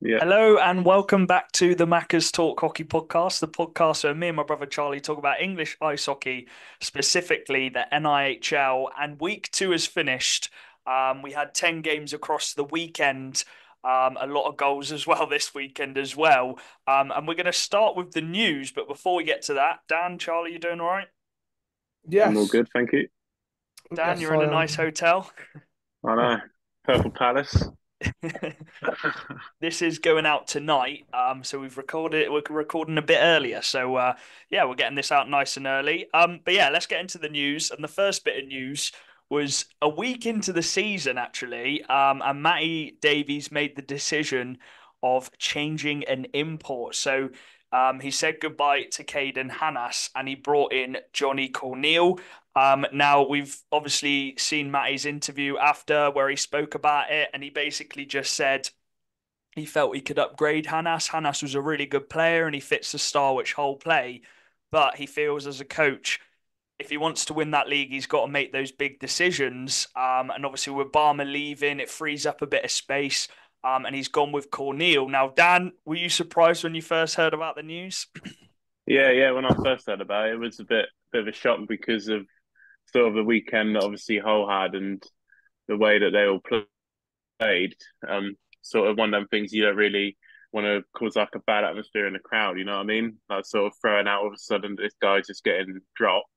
Yeah, Hello and welcome back to the Macca's Talk Hockey podcast, the podcast where me and my brother Charlie talk about English ice hockey, specifically the NIHL. And week two is finished. We had 10 games across the weekend, a lot of goals as well this weekend as well. And we're going to start with the news. But before we get to that, Dan, Charlie, you doing all right? I'm all Yes, good, thank you. Dan, yes, you're in I a am. nice hotel. I know. Purple Palace. This is going out tonight, so we're recording a bit earlier, so yeah, we're getting this out nice and early. But yeah, let's get into the news. And the first bit of news was a week into the season, actually, and Matty Davies made the decision of changing an import. So he said goodbye to Caden Hannas and he brought in Johnny Corneal. Now we've obviously seen Matty's interview after where he spoke about it, and he basically just said he felt he could upgrade Hannas. Hannas was a really good player and he fits the style which whole play, but he feels as a coach, if he wants to win that league, he's got to make those big decisions. And obviously with Barmer leaving, it frees up a bit of space. And he's gone with Corneal. Now, Dan, were you surprised when you first heard about the news? Yeah. When I first heard about it, it was a bit of a shock because of sort of the weekend that obviously Hull had and the way that they all played. Sort of one of them things you don't really want to cause like a bad atmosphere in the crowd. You know what I mean? Like sort of throwing out all of a sudden this guy's just getting dropped.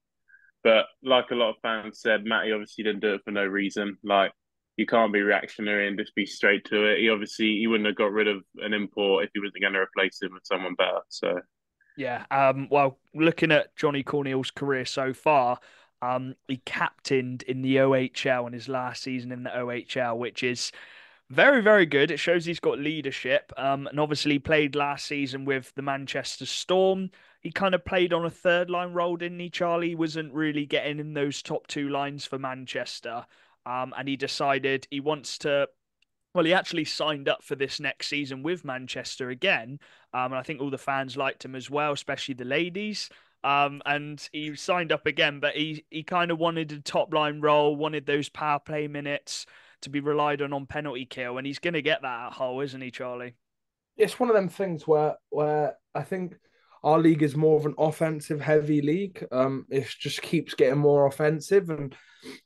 But like a lot of fans said, Matty obviously didn't do it for no reason. Like you can't be reactionary and just be straight to it. He wouldn't have got rid of an import if he wasn't going to replace him with someone better. So Yeah. Well, looking at Johnny Corneal's career so far, he captained in the OHL in his last season in the OHL, which is very, very good. It shows he's got leadership. And obviously played last season with the Manchester Storm. He kind of played on a third line role, didn't he, Charlie? He wasn't really getting in those top two lines for Manchester. And he decided he wants to well, he actually signed up for this next season with Manchester again. And I think all the fans liked him as well, especially the ladies. And he signed up again, but he kind of wanted a top line role, wanted those power play minutes to be relied on penalty kill, and he's going to get that at Hull, isn't he, Charlie? It's one of them things where I think our league is more of an offensive heavy league. It just keeps getting more offensive, and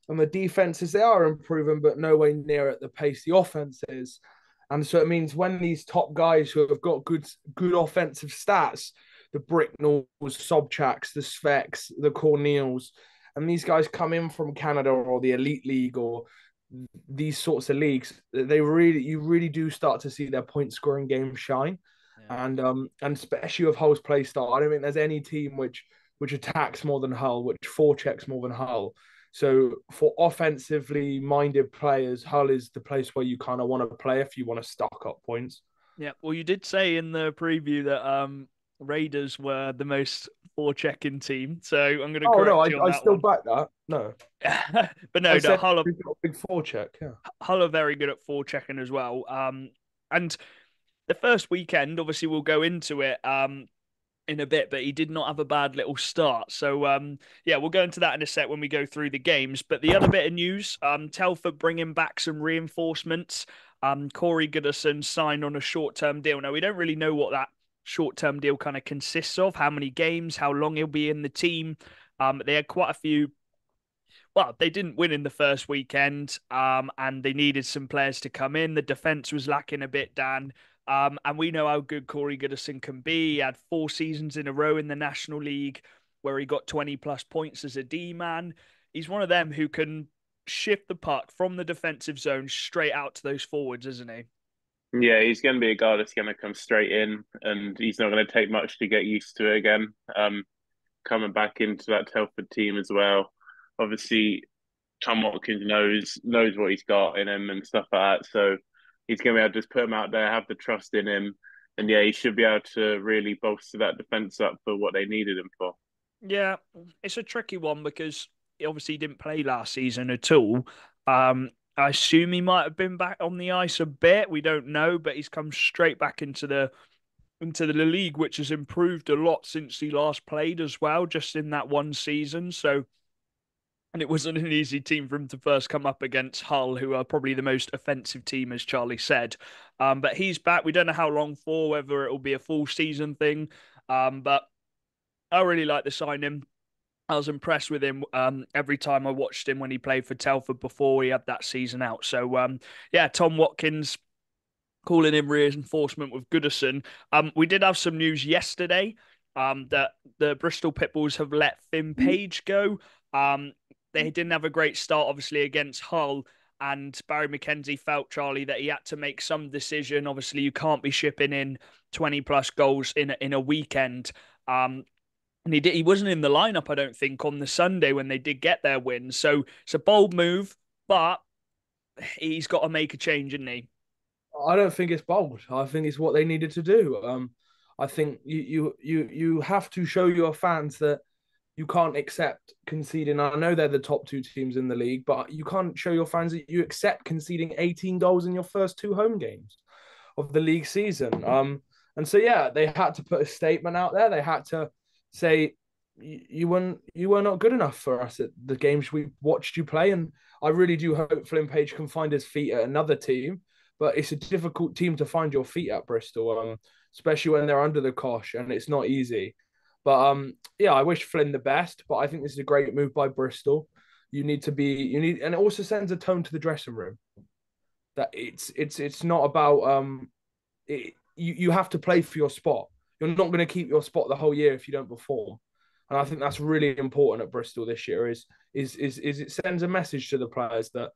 the defenses they are improving, but nowhere near at the pace the offense is. And so it means when these top guys who have got good offensive stats, the Bricknells, Sobchaks, the Sveks, the Corneals, and these guys come in from Canada or the Elite League or these sorts of leagues, you really do start to see their point scoring game shine. Yeah. And especially with Hull's play style, I don't think there's any team which attacks more than Hull, which forechecks more than Hull. So for offensively minded players, Hull is the place where you kind of want to play if you want to stock up points. Yeah. Well, you did say in the preview that Raiders were the most forechecking team, so I'm going to Oh no, correct I, you on I that still one. back that. No, But I no, no, said we've got a big forecheck. Yeah. Hull are very good at forechecking as well. And the first weekend, obviously, we'll go into it in a bit, but he did not have a bad little start. So yeah, we'll go into that in a sec when we go through the games. But the other bit of news, Telford bringing back some reinforcements. Corey Goodison signed on a short-term deal. Now we don't really know what that short-term deal kind of consists of, how many games, how long he'll be in the team. They had quite a few. Well, they didn't win in the first weekend, and they needed some players to come in. The defense was lacking a bit, Dan. And we know how good Corey Goodison can be. He had 4 seasons in a row in the National League where he got 20 plus points as a D man. He's one of them who can shift the puck from the defensive zone straight out to those forwards, isn't he? yeah, he's going to be a guy that's going to come straight in, and he's not going to take much to get used to it again. Coming back into that Telford team as well. Obviously, Tom Watkins knows what he's got in him and stuff like that. So he's going to be able to just put him out there, have the trust in him, and yeah, he should be able to really bolster that defense up for what they needed him for. Yeah, it's a tricky one because he obviously didn't play last season at all. I assume he might have been back on the ice a bit. We don't know, but he's come straight back into the league, which has improved a lot since he last played as well, just in that one season. So And it wasn't an easy team for him to first come up against Hull, who are probably the most offensive team, as Charlie said. But he's back. We don't know how long for, whether it will be a full season thing. But I really like the signing. I was impressed with him every time I watched him when he played for Telford before he had that season out. So, yeah, Tom Watkins calling in reinforcement with Goodison. We did have some news yesterday that the Bristol Pitbulls have let Finn Page go. They didn't have a great start, obviously, against Hull. And Barry McKenzie felt, Charlie, that he had to make some decision. Obviously, you can't be shipping in 20 plus goals in a weekend. And he wasn't in the lineup, I don't think, on the Sunday when they did get their win. So it's a bold move, but he's got to make a change, isn't he? I don't think it's bold. I think it's what they needed to do. I think you have to show your fans that you can't accept conceding. I know they're the top two teams in the league, but you can't show your fans that you accept conceding 18 goals in your first two home games of the league season. And so yeah, they had to put a statement out there. They had to say you were not good enough for us at the games we watched you play. And I really do hope Flynn Page can find his feet at another team, but it's a difficult team to find your feet at Bristol, especially when they're under the cosh, and it's not easy. But yeah, I wish Flynn the best, but I think this is a great move by Bristol. And it also sends a tone to the dressing room that it's not about you have to play for your spot. You're not going to keep your spot the whole year if you don't perform. And I think that's really important at Bristol this year. Is it sends a message to the players that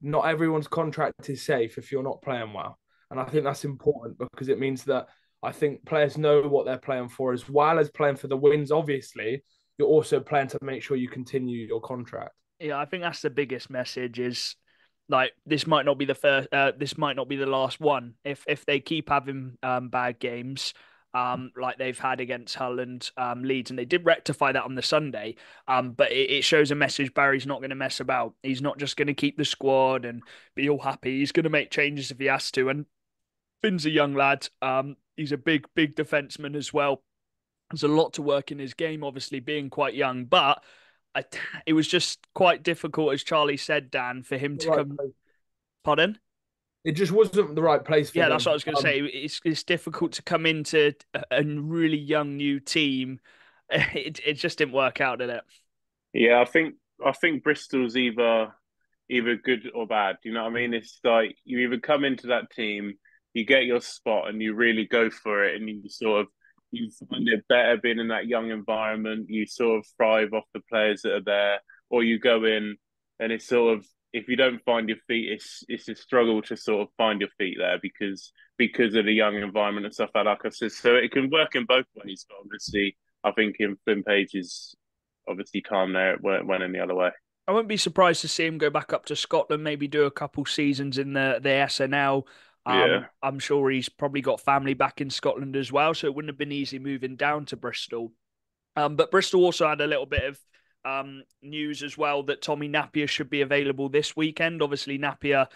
not everyone's contract is safe if you're not playing well. And I think that's important because it means that I think players know what they're playing for, as well as playing for the wins. Obviously, you're also playing to make sure you continue your contract. Yeah, I think that's the biggest message is like this might not be the first this might not be the last one. If they keep having bad games like they've had against Hull and Leeds, and they did rectify that on the Sunday. But it shows a message Barry's not going to mess about. He's not just going to keep the squad and be all happy. He's going to make changes if he has to. And Finn's a young lad. He's a big defenseman as well. There's a lot to work in his game, obviously being quite young, but it was just quite difficult, as Charlie said, Dan, for him to Right come. place. Pardon? It just wasn't the right place for Yeah, that's him. what I was going to say. It's difficult to come into a really young new team. It just didn't work out, did it? Yeah, I think Bristol's either good or bad. You know what I mean? It's like you either come into that team, you get your spot, and you really go for it, and you find it better being in that young environment. You sort of thrive off the players that are there, or you go in and it's sort of if you don't find your feet, it's a struggle to sort of find your feet there because of the young environment and stuff like I said. So it can work in both ways. But obviously, I think in Flynn Page's obviously time there it went in the other way. I wouldn't be surprised to see him go back up to Scotland, maybe do a couple seasons in the SNL. Yeah. I'm sure he's probably got family back in Scotland as well, so it wouldn't have been easy moving down to Bristol. But Bristol also had a little bit of news as well that Tommy Napier should be available this weekend. Obviously, Napier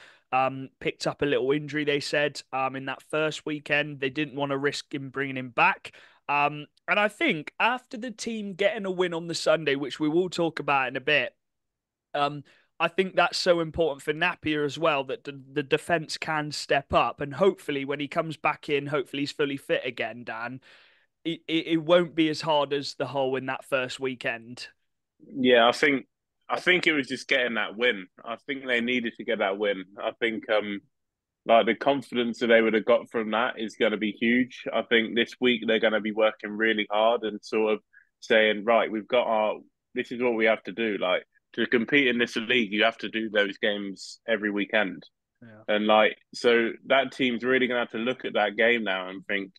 picked up a little injury, they said, in that first weekend. They didn't want to risk him bringing him back. And I think after the team getting a win on the Sunday, which we will talk about in a bit, um, I think that's so important for Napier as well that the defence can step up. And hopefully, when he comes back in, hopefully he's fully fit again, Dan. It won't be as hard as the Hull in that first weekend. Yeah, I think it was just getting that win. I think they needed to get that win. I think like the confidence that they would have got from that is going to be huge. I think this week they're going to be working really hard and sort of saying, right, we've got this is what we have to do. Like to compete in this league, you have to do those games every weekend. Yeah. And like, so that team's really going to have to look at that game now and think,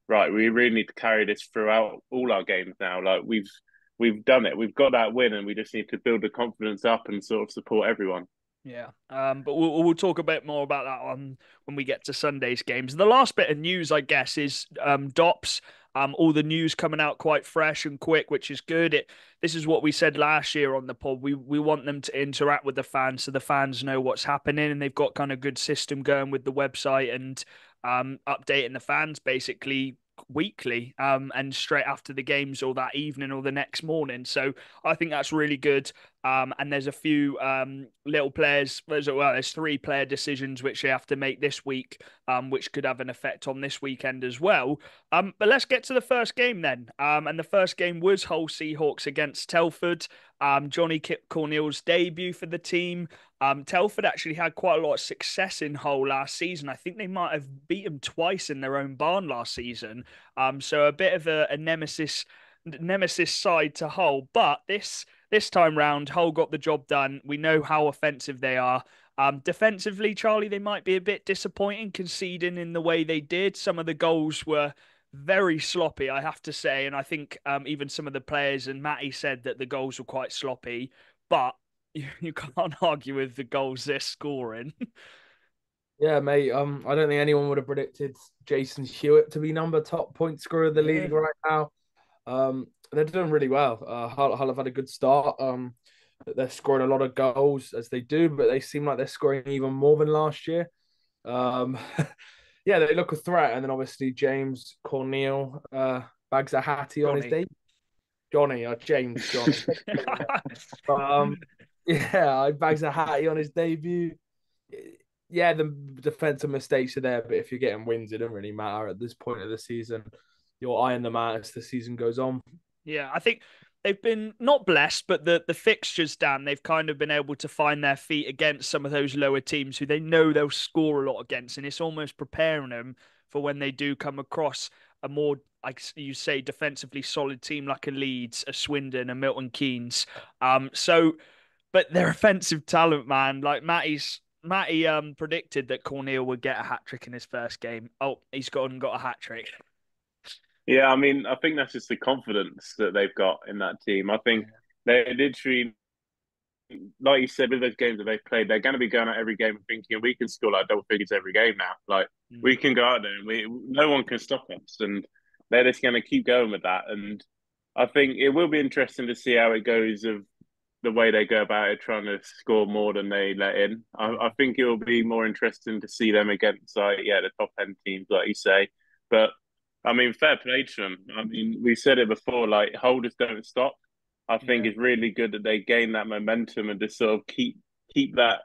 right, we really need to carry this throughout all our games now. Like we've done it. We've got that win, and we just need to build the confidence up and sort of support everyone. Yeah, but we'll talk a bit more about that on when we get to Sunday's games. The last bit of news, I guess, is DOPS. All the news coming out quite fresh and quick, which is good. This is what we said last year on the pod. We want them to interact with the fans so the fans know what's happening, and they've got kind of good system going with the website and updating the fans basically weekly, and straight after the games or that evening or the next morning. So I think that's really good. And there's a few little players. There's 3 player decisions which they have to make this week, which could have an effect on this weekend as well. But let's get to the first game then. And the first game was Hull Seahawks against Telford. Johnny Kip Cornell's debut for the team. Telford actually had quite a lot of success in Hull last season. I think they might have beat them twice in their own barn last season. So a bit of a nemesis side to Hull. But this time round, Hull got the job done. We know how offensive they are. Defensively, Charlie, they might be a bit disappointing conceding in the way they did. Some of the goals were very sloppy, I have to say. And I think even some of the players and Matty said that the goals were quite sloppy. But you can't argue with the goals they're scoring. Yeah, mate. I don't think anyone would have predicted Jason Hewitt to be top point scorer of the league right now. They're doing really well. Hull have had a good start. They're scoring a lot of goals as they do, but they seem like they're scoring even more than last year. Yeah, they look a threat. And then obviously James Cornell bags a hattie on his debut. Johnny. But, yeah, bags a hattie on his debut. Yeah, the defensive mistakes are there, but if you're getting wins, it doesn't really matter at this point of the season. You're eyeing them out as the season goes on. Yeah, I think they've been not blessed, but the fixtures, Dan, they've kind of been able to find their feet against some of those lower teams who they know they'll score a lot against, and it's almost preparing them for when they do come across a more, like you say, defensively solid team like a Leeds, a Swindon, a Milton Keynes. But their offensive talent, man, like Matty predicted that Cornell would get a hat trick in his first game. Oh, he's gone and got a hat trick. Yeah, I mean, I think that's just the confidence that they've got in that team. I think they literally, like you said, with those games that they've played, they're going to be going out every game thinking we can score like double figures every game now. Like we can go out there and no one can stop us, and they're just going to keep going with that. And I think it will be interesting to see how it goes of the way they go about it, trying to score more than they let in. I think it will be more interesting to see them against the top end teams, like you say. But I mean, fair play to them. I mean, we said it before, like holders don't stop. I think it's really good that they gain that momentum and just sort of keep that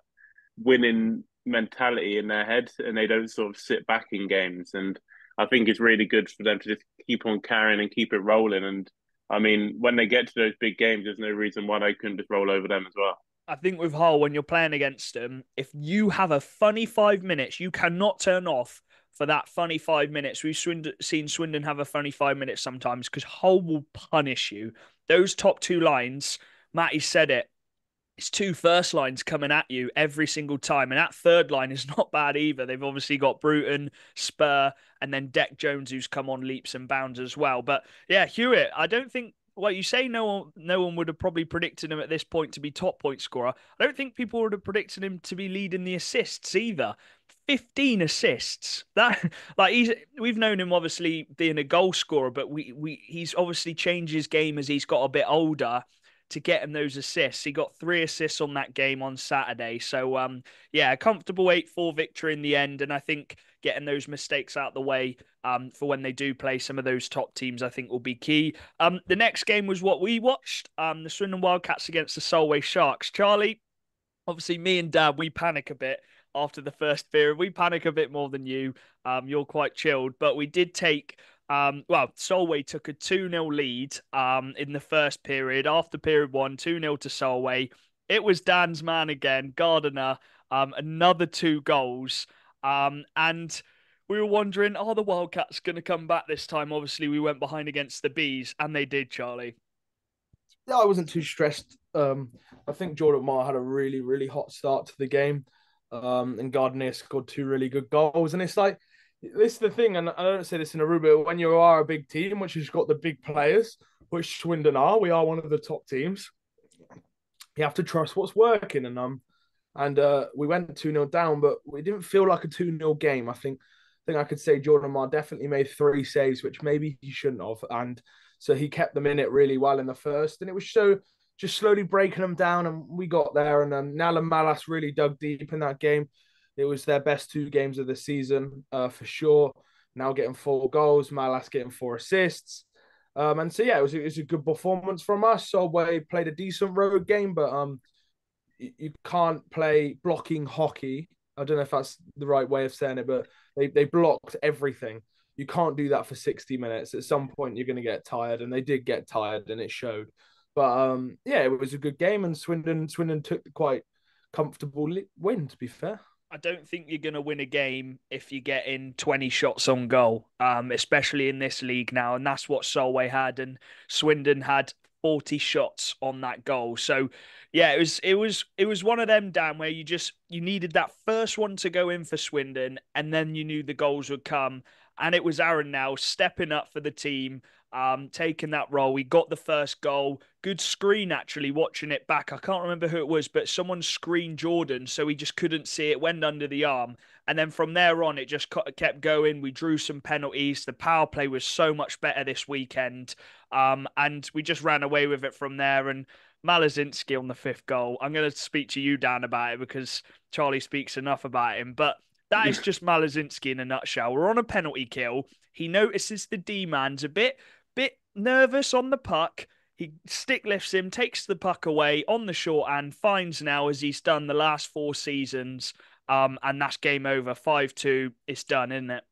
winning mentality in their head, and they don't sort of sit back in games. And I think it's really good for them to just keep on carrying and keep it rolling. And I mean, when they get to those big games, there's no reason why they couldn't just roll over them as well. I think with Hull, when you're playing against them, if you have a funny 5 minutes, you cannot turn off for that funny 5 minutes. We've seen Swindon have a funny 5 minutes sometimes because Hull will punish you. Those top 2 lines, Matty said it, it's 2 first lines coming at you every single time. And that third line is not bad either. They've obviously got Bruton, Spur, and then Deck Jones, who's come on leaps and bounds as well. But yeah, Hewitt, I don't think, well, you say no one would have probably predicted him at this point to be top point scorer. I don't think people would have predicted him to be leading the assists either. 15 assists. That we've known him obviously being a goal scorer, but he's obviously changed his game as he's got a bit older to get him those assists. He got 3 assists on that game on Saturday. So a comfortable 8-4 victory in the end, and I think getting those mistakes out the way for when they do play some of those top teams, I think will be key. The next game was what we watched, the Swindon Wildcats against the Solway Sharks. Charlie, obviously me and Dad, we panic a bit after the first period. We panic a bit more than you. You're quite chilled, but we did take Solway took a 2-0 lead in the first period. After period 1, 2-0 to Solway. It was Dan's man again, Gardiner, another 2 goals. And we were wondering, are the Wildcats going to come back this time? Obviously, we went behind against the Bees, and they did, Charlie. Yeah, I wasn't too stressed. I think Jordan Marr had a really, really hot start to the game. And Gardiner scored 2 really good goals. And it's like, this is the thing, and I don't say this in a rude, but when you are a big team, which has got the big players, which Swindon are, we are one of the top teams. You have to trust what's working, and we went 2-0 down, but we didn't feel like a 2-0 game. I think I could say Jordan Marr definitely made 3 saves, which maybe he shouldn't have, and so he kept them in it really well in the first, and it was just slowly breaking them down, and we got there, and Nalan Malas really dug deep in that game. It was their best 2 games of the season, for sure. now getting 4 goals. Malas getting 4 assists. And so yeah, it was a good performance from us. Solway played a decent road game, but you can't play blocking hockey. I don't know if that's the right way of saying it, but they blocked everything. You can't do that for 60 minutes. At some point, you're going to get tired, and they did get tired, and it showed. But yeah, it was a good game, and Swindon took the quite comfortable win. To be fair, I don't think you're going to win a game if you get in 20 shots on goal, especially in this league now. And that's what Solway had. And Swindon had 40 shots on that goal. So, yeah, it was one of them, Dan, where you needed that first one to go in for Swindon, and then you knew the goals would come. And it was Aaron now stepping up for the team, taking that role. He got the first goal. Good screen, actually, watching it back. I can't remember who it was, but someone screened Jordan, so he just couldn't see it, went under the arm. And then from there on, it just kept going. We drew some penalties. The power play was so much better this weekend. And we just ran away with it from there. And Malazinski on the 5th goal. I'm going to speak to you, Dan, about it because Charlie speaks enough about him. But that is just Malazinski in a nutshell. We're on a penalty kill. He notices the D-man's a bit nervous on the puck. He stick lifts him, takes the puck away on the shorthand, finds now as he's done the last 4 seasons. And that's game over. 5-2. It's done, isn't it?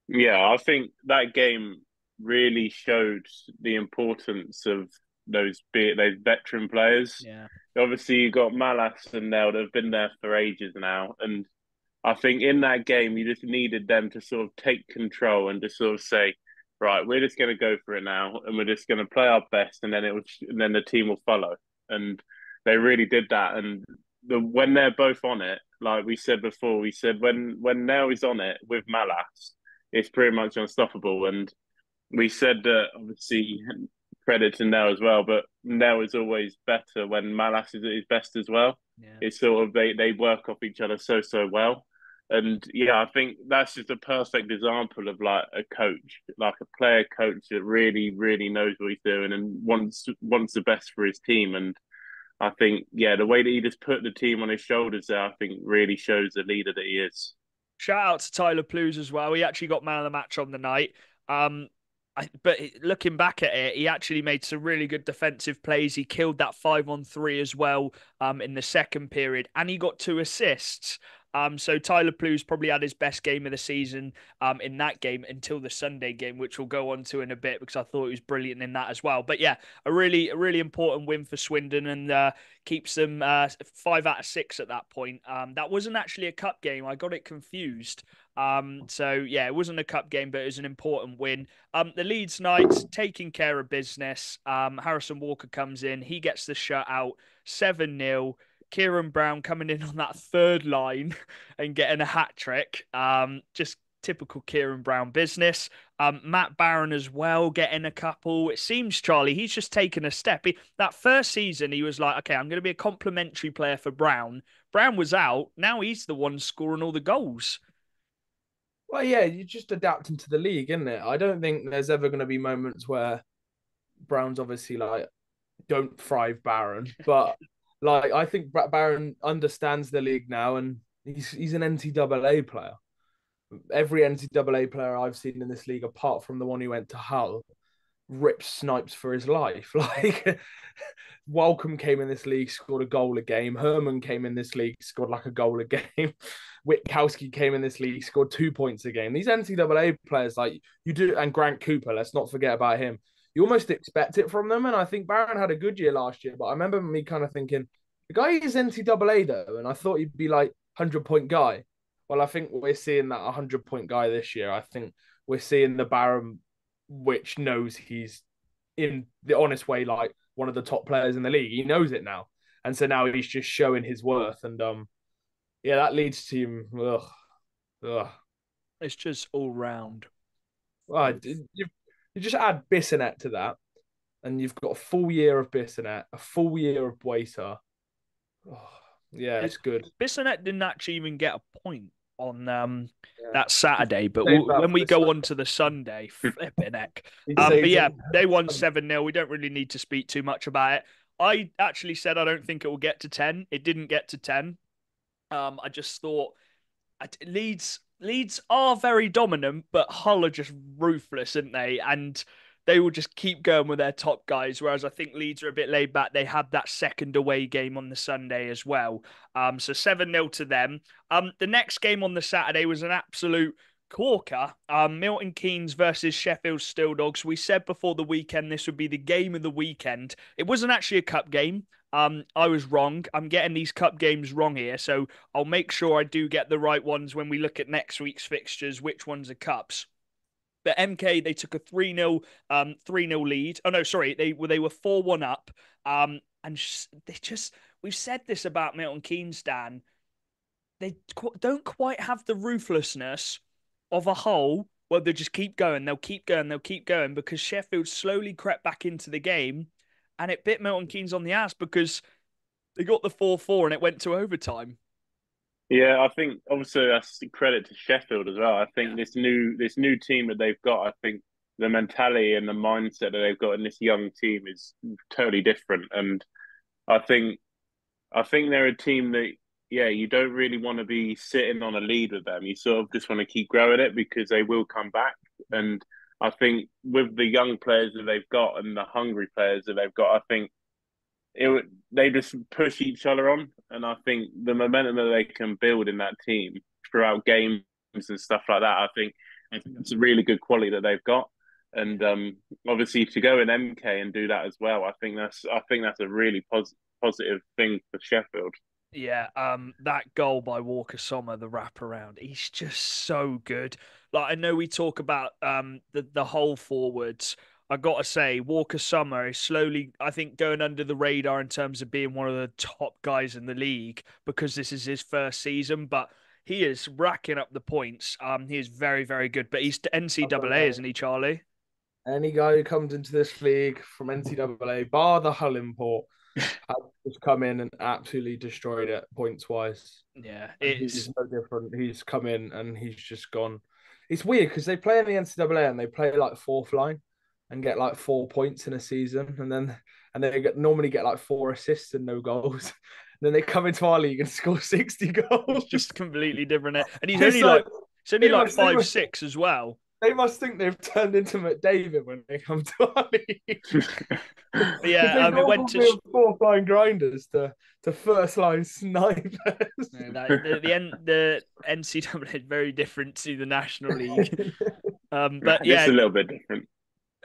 Yeah, I think that game really showed the importance of those veteran players. Yeah. Obviously, you got Malas and Nell that have been there for ages now, and I think in that game you just needed them to sort of take control and just sort of say, right, we're just going to go for it now, and we're just going to play our best, and then the team will follow. And they really did that. And when they're both on it, like we said before, we said when Nell is on it with Malas, it's pretty much unstoppable. And we said that obviously credit to Nell as well, but Nell is always better when Malas is at his best as well. Yeah. It's sort of they work off each other so well. And yeah, I think that's just a perfect example of like a coach, like a player coach that really, really knows what he's doing and wants the best for his team. And I think, yeah, the way that he just put the team on his shoulders there, I think really shows the leader that he is. Shout out to Tyler Plews as well. He actually got man of the match on the night. But looking back at it, he actually made some really good defensive plays. He killed that 5-on-3 as well in the second period, and he got 2 assists. So Tyler Plews probably had his best game of the season in that game until the Sunday game, which we'll go on to in a bit because I thought he was brilliant in that as well. But yeah, a really important win for Swindon and keeps them 5 out of 6 at that point. That wasn't actually a cup game. I got it confused. So yeah, it wasn't a cup game, but it was an important win. The Leeds Knights taking care of business. Harrison Walker comes in, he gets the shutout, 7-0. Kieran Brown coming in on that 3rd line and getting a hat trick. Just typical Kieran Brown business. Matt Barron as well getting a couple. It seems, Charlie, he's just taken a step. That first season, he was like, okay, I'm going to be a complimentary player for Brown. Brown was out. Now he's the one scoring all the goals. well, yeah, you're just adapting to the league, isn't it? I don't think there's ever going to be moments where Brown's obviously like don't thrive Barron, but like I think Barron understands the league now, and he's an NCAA player. Every NCAA player I've seen in this league, apart from the one who went to Hull, rips snipes for his life. Like Welcome came in this league, scored a goal a game. Herman came in this league, scored like a goal a game. Witkowski came in this league, scored 2 points a game. These NCAA players, like you do, and Grant Cooper, let's not forget about him. You almost expect it from them, and I think Barron had a good year last year. But I remember me kind of thinking, the guy is NCAA though, and I thought he'd be like 100-point guy. Well, I think we're seeing that 100-point guy this year. I think we're seeing the Barron which knows he's in the honest way, like one of the top players in the league. He knows it now. And so now he's just showing his worth. And yeah, that leads to him. It's just all round. Well, you just add Bissonnette to that, and you've got a full year of Bissonnette, a full year of Waiter. Oh, yeah, it's good. Bissonnette didn't actually even get a point on that Saturday, but Save that when for we the go Sunday. on to the Sunday, flipping heck. He But saves yeah, it. they won 7-0. We don't really need to speak too much about it. I actually said I don't think it will get to 10. It didn't get to 10. I just thought Leeds are very dominant, but Hull are just ruthless, aren't they? And they will just keep going with their top guys. Whereas I think Leeds are a bit laid back. They had that second away game on the Sunday as well. So 7-0 to them. The next game on the Saturday was an absolute corker. Milton Keynes versus Sheffield Steel Dogs. We said before the weekend this would be the game of the weekend. It wasn't actually a cup game. I was wrong. I'm getting these cup games wrong here, so I'll make sure I do get the right ones when we look at next week's fixtures, which ones are cups. But MK, they took a 3-0 3-0 lead. Oh no, sorry, they were 4-1 up. And they just we've said this about Milton Keynes, Dan. They don't quite have the ruthlessness of a Hull where they just keep going, they'll keep going, they'll keep going, because Sheffield slowly crept back into the game and it bit Milton Keynes on the ass because they got the 4-4 and it went to overtime. Yeah, I think obviously that's credit to Sheffield as well. I think Yeah. this new team that they've got, I think the mentality and the mindset that they've got in this young team is totally different. And I think I think they're a team that, yeah, you don't really want to be sitting on a lead with them. You sort of just want to keep growing it because they will come back. And I think with the young players that they've got and the hungry players that they've got, I think they just push each other on. And I think the momentum that they can build in that team throughout games and stuff like that, I think that's a really good quality that they've got. And obviously to go in MK and do that as well, I think that's a really positive thing for Sheffield. Yeah, that goal by Walker Sommer, the wraparound, he's just so good. Like I know we talk about the whole forwards. I gotta say, Walker Sommer is slowly, I think, going under the radar in terms of being one of the top guys in the league because this is his first season, but he is racking up the points. He is very, very good. But he's I don't NCAA, know. isn't he, Charlie? Any guy who comes into this league from NCAA, bar the Hull import, has just come in and absolutely destroyed it points wise. Yeah, And he's it's no different. He's come in and he's just gone. It's weird because they play in the NCAA and they play like fourth line and get like 4 points in a season, and they normally get like 4 assists and no goals. And then they come into our league and score 60 it's goals. just completely different. And he's It's only like like it's only they like must they five must six as well. they must think they've turned into McDavid when they come to our league. But Because yeah, they've it gone went from to being fourth line grinders to first line snipers. no, that the NCAA is very different to the National League. But It's yeah, a little bit different.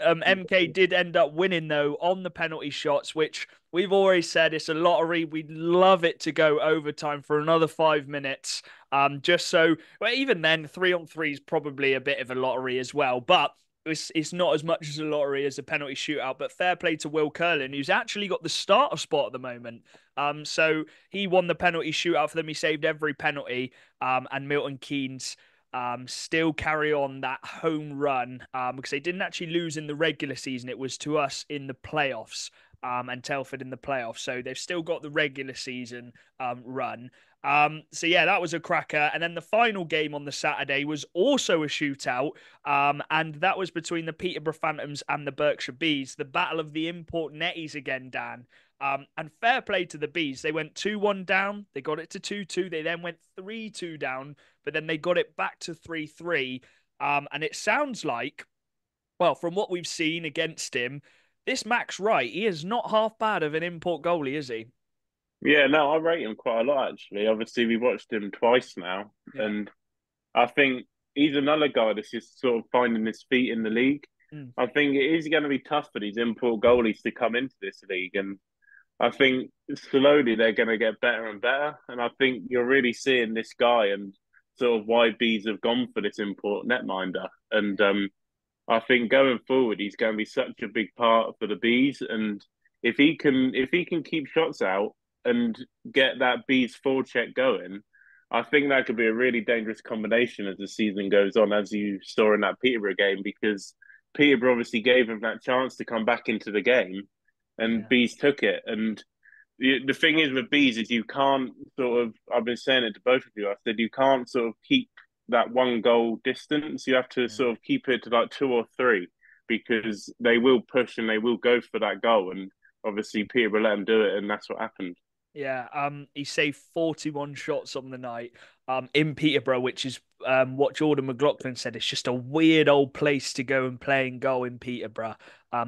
MK did end up winning though on the penalty shots, which we've always said it's a lottery. We'd love it to go overtime for another 5 minutes. Just so, well, even then, 3-on-3 is probably a bit of a lottery as well, but it's not as much as a lottery as a penalty shootout. But fair play to Will Curlin, who's actually got the starter spot at the moment. So he won the penalty shootout for them. He saved every penalty. And Milton Keynes still carry on that home run because they didn't actually lose in the regular season. It was to us in the playoffs and Telford in the playoffs. So they've still got the regular season run. So yeah, that was a cracker. And then the final game on the Saturday was also a shootout, and that was between the Peterborough Phantoms and the Berkshire Bees. The battle of the import netties again, Dan. And fair play to the Bees. They went 2-1 down. They got it to 2-2. They then went 3-2 down, but then they got it back to 3-3. And it sounds like, well, from what we've seen against him, this Max Wright, he is not half bad of an import goalie, is he? Yeah, no, I rate him quite a lot actually. Obviously, we watched him twice now, Yeah. and I think he's another guy that's just sort of finding his feet in the league. Mm. I think it is going to be tough for these import goalies to come into this league, and I think slowly they're going to get better and better. And I think you're really seeing this guy and sort of why Bees have gone for this import netminder. And I think going forward, he's going to be such a big part for the Bees. And if he can keep shots out and get that Bees forecheck going, I think that could be a really dangerous combination as the season goes on, as you saw in that Peterborough game, because Peterborough obviously gave him that chance to come back into the game, and Yeah. Bees took it. And the thing is with Bees is you can't sort of, I've been saying it to both of you, I said you can't sort of keep that one goal distance. You have to Yeah. sort of keep it to like two or three, because they will push and they will go for that goal. And obviously Peterborough let them do it, and that's what happened. Yeah, he saved 41 shots on the night. in Peterborough, which is what Jordan McLaughlin said. It's just a weird old place to go and play and go in Peterborough.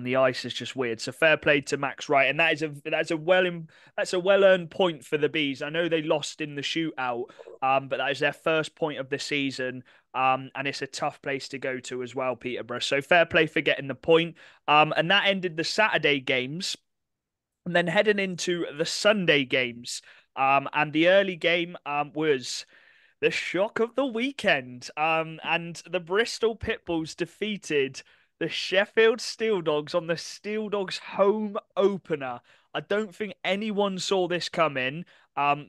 The ice is just weird. So fair play to Max Wright, and that's a well earned point for the Bees. I know they lost in the shootout, but that is their first point of the season. And it's a tough place to go to as well, Peterborough. So fair play for getting the point. And that ended the Saturday games. And then heading into the Sunday games. And the early game was the shock of the weekend. And the Bristol Pitbulls defeated the Sheffield Steel Dogs on the Steel Dogs home opener. I don't think anyone saw this coming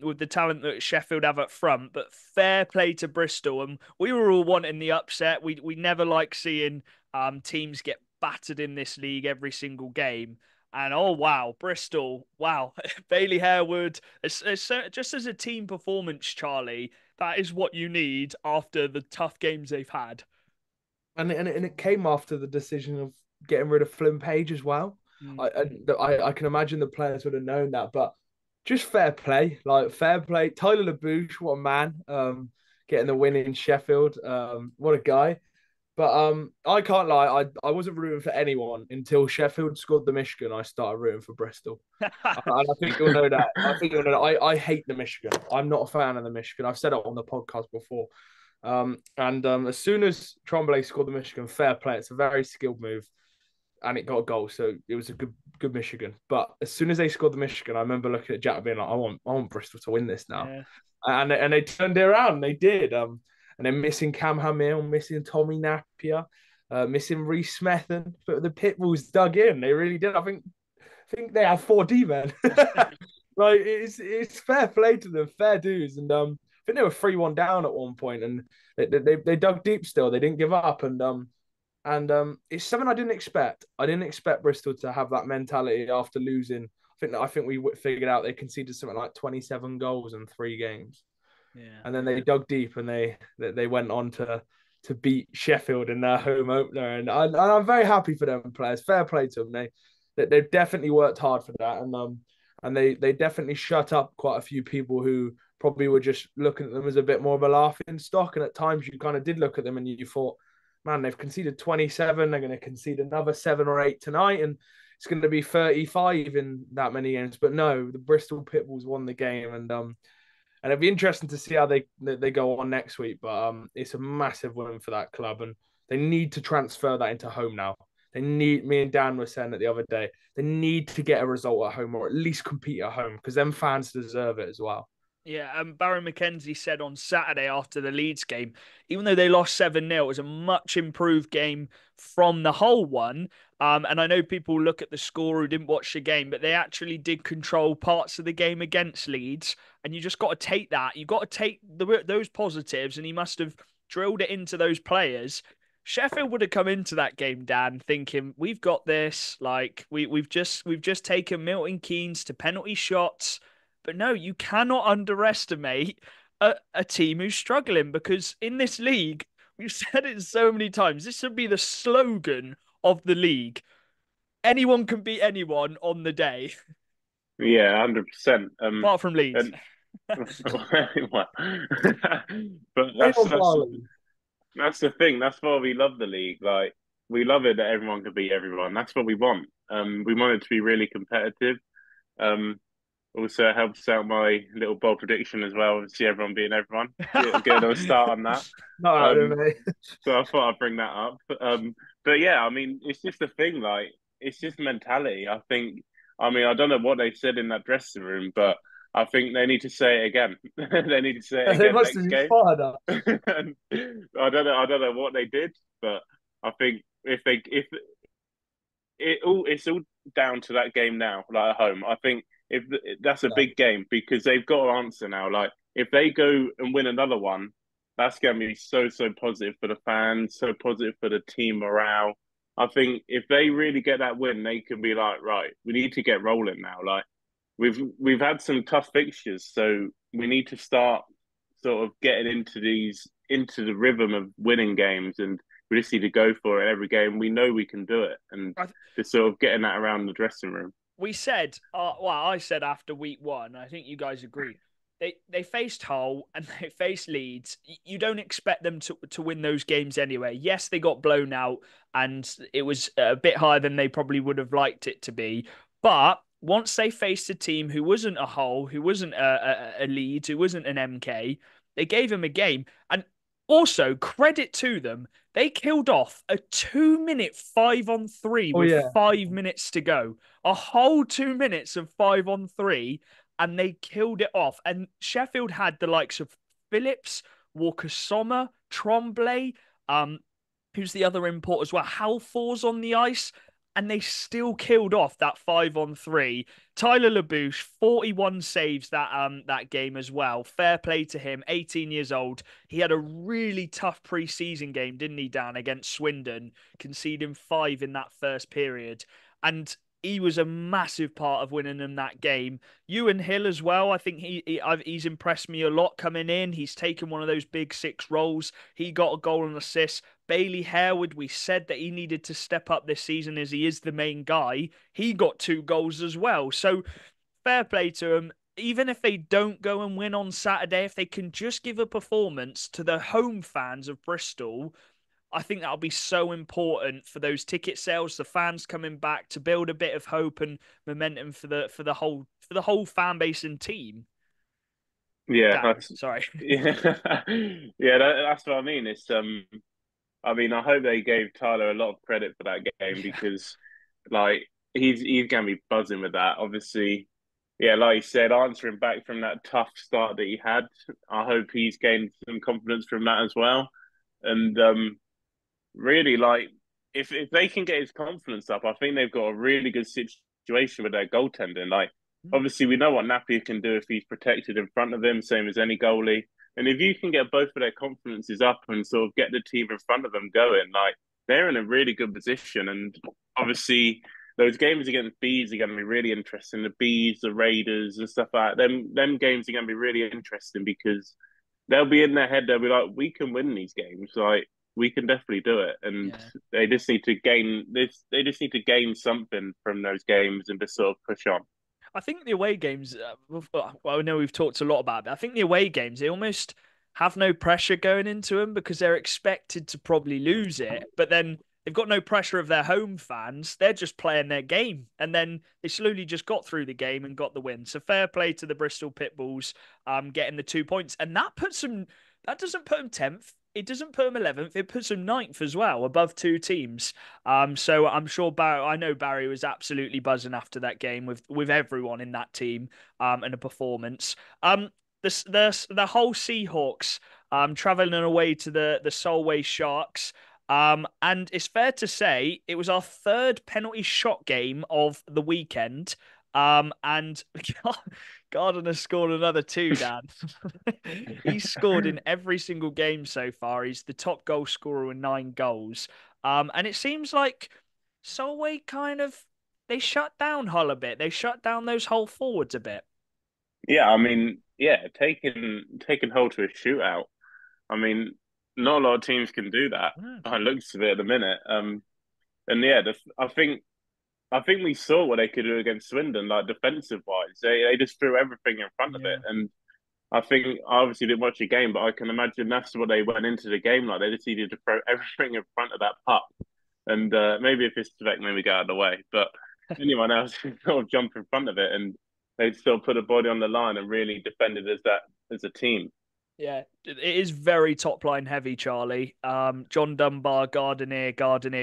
with the talent that Sheffield have up front, but fair play to Bristol. And we were all wanting the upset. We never like seeing teams get battered in this league every single game. And oh wow, Bristol, wow, Bailey Harewood, just as a team performance, Charlie, that is what you need after the tough games they've had. And it came after the decision of getting rid of Flynn Page as well. Mm. I can imagine the players would have known that, but just fair play, like fair play. Tyler LaBouche, what a man, getting the win in Sheffield. What a guy. But I can't lie, I wasn't rooting for anyone until Sheffield scored the Michigan. I started rooting for Bristol. And I think you'll know that. I think you'll know that. I hate the Michigan. I'm not a fan of the Michigan. I've said it on the podcast before. As soon as Tremblay scored the Michigan, fair play. It's a very skilled move, and it got a goal, so it was a good Michigan. But as soon as they scored the Michigan, I remember looking at Jack being like, I want Bristol to win this now, Yeah. and they turned it around. They did. And then missing Cam Hamill, missing Tommy Napier, missing Reece Smethan, but the Pitbulls dug in. They really did. I think they have 4D men. Like it's fair play to them, fair dues, and I think they were 3-1 down at one point, and they dug deep still. They didn't give up, and it's something I didn't expect. I didn't expect Bristol to have that mentality after losing. I think we figured out they conceded something like 27 goals in 3 games, Yeah. and then they dug deep and they went on to beat Sheffield in their home opener, and I'm very happy for them players. Fair play to them. They've definitely worked hard for that, and they definitely shut up quite a few people who probably were just looking at them as a bit more of a laughing stock. And at times you kind of did look at them and you thought, man, they've conceded 27. They're going to concede another 7 or 8 tonight, and it's going to be 35 in that many games. But no, the Bristol Pitbulls won the game, and it'd be interesting to see how they go on next week. But it's a massive win for that club, and they need to transfer that into home now. They need, me and Dan were saying it the other day, they need to get a result at home or at least compete at home because them fans deserve it as well. Yeah, Baron McKenzie said on Saturday after the Leeds game, even though they lost 7-0, it was a much improved game from the whole one. And I know people look at the score who didn't watch the game, but they actually did control parts of the game against Leeds. And you just got to take that. You've got to take those positives, and he must have drilled it into those players. Sheffield would have come into that game, Dan, thinking we've got this. Like we've just taken Milton Keynes to penalty shots. But no, you cannot underestimate a team who's struggling, because in this league, we've said it so many times, this should be the slogan of the league. Anyone can beat anyone on the day. Yeah, 100%. Apart from Leeds. And but Barley. that's the thing. That's why we love the league. Like we love it that everyone can beat everyone. That's what we want. We want it to be really competitive. Also, it helps out my little bold prediction as well. See everyone beating everyone. Get another start on that. Not mate. So I thought I'd bring that up. But yeah, I mean, it's just a thing. Like, it's just mentality. I mean, I don't know what they said in that dressing room, but I think they need to say it again. They need to say it They again must next have game. fired up. I don't know what they did, but I think if it's all down to that game now, like at home. I think if that's a big game because they've got to answer now. Like if they go and win another one, that's going to be so positive for the fans, so positive for the team morale. I think if they really get that win, they can be like, right, we need to get rolling now. Like we've had some tough fixtures, so we need to start sort of getting into the rhythm of winning games, and we just need to go for it every game. We know we can do it, and just sort of getting that around the dressing room. We said, well, I said after week 1, I think you guys agree, they faced Hull and they faced Leeds. You don't expect them to win those games anyway. Yes, they got blown out and it was a bit higher than they probably would have liked it to be. But once they faced a team who wasn't a Hull, who wasn't a Leeds, who wasn't an MK, they gave them a game. And also, credit to them, they killed off a 2 minute 5-on-3 Oh with yeah. 5 minutes to go. A whole 2 minutes of 5-on-3, and they killed it off. And Sheffield had the likes of Phillips, Walker Sommer, Tremblay, who's the other import as well? Halfor's on the ice, and they still killed off that 5-on-3. Tyler LaBouche, 41 saves that game as well. Fair play to him, 18 years old. He had a really tough pre-season game, didn't he, Dan, against Swindon, conceding 5 in that first period. And he was a massive part of winning them that game. Ewan Hill as well. I think he's impressed me a lot coming in. He's taken one of those big 6 roles. He got a goal and assist. Bailey Harewood, we said that he needed to step up this season as he is the main guy. He got 2 goals as well. So fair play to him. Even if they don't go and win on Saturday, if they can just give a performance to the home fans of Bristol, I think that'll be so important for those ticket sales, the fans coming back to build a bit of hope and momentum for the whole fan base and team. Yeah, Dan, sorry. yeah, that's what I mean. I mean, I hope they gave Tyler a lot of credit for that game Yeah. because, like, he's gonna be buzzing with that. Obviously, yeah, like you said, answering back from that tough start that he had, I hope he's gained some confidence from that as well. And really, like, if they can get his confidence up, I think they've got a really good situation with their goaltending. Like, obviously, we know what Napier can do if he's protected in front of him, same as any goalie. And if you can get both of their confidences up and sort of get the team in front of them going, like, they're in a really good position. And obviously, those games against Bees are going to be really interesting. The Bees, the Raiders, and stuff like that. Them games are going to be really interesting because they'll be in their head. They'll be like, we can win these games. Like, we can definitely do it. And Yeah. they just need to gain this. They just need to gain something from those games and just sort of push on. I think the away games, well, I know we've talked a lot about it. I think the away games, they almost have no pressure going into them because they're expected to probably lose it. But then they've got no pressure of their home fans. They're just playing their game. And then they slowly just got through the game and got the win. So fair play to the Bristol Pitbulls getting the 2 points. And that doesn't put them 10th. It doesn't put them 11th. It puts them 9th as well, above 2 teams. So I'm sure I know Barry was absolutely buzzing after that game with everyone in that team and the performance. The whole Seahawks traveling away to the Solway Sharks. And it's fair to say it was our 3rd penalty shot game of the weekend. And Gardner scored another 2, Dan. He's scored in every single game so far. He's the top goal scorer with 9 goals. And it seems like Solway they shut down Hull a bit. They shut down those Hull forwards a bit. Yeah, I mean, yeah, taking hold to a shootout. I mean, not a lot of teams can do that. Mm. I looks of it at the minute. And yeah, I think we saw what they could do against Swindon, like defensive wise. They just threw everything in front of Yeah. it, and I think I obviously didn't watch the game, but I can imagine that's what they went into the game like. They just needed to throw everything in front of that puck, and maybe if it's Svek, maybe get out of the way, but anyone else can sort of jump in front of it, and they still put a body on the line and really defended as a team. Yeah, it is very top line heavy, Charlie. John Dunbar, Gardenier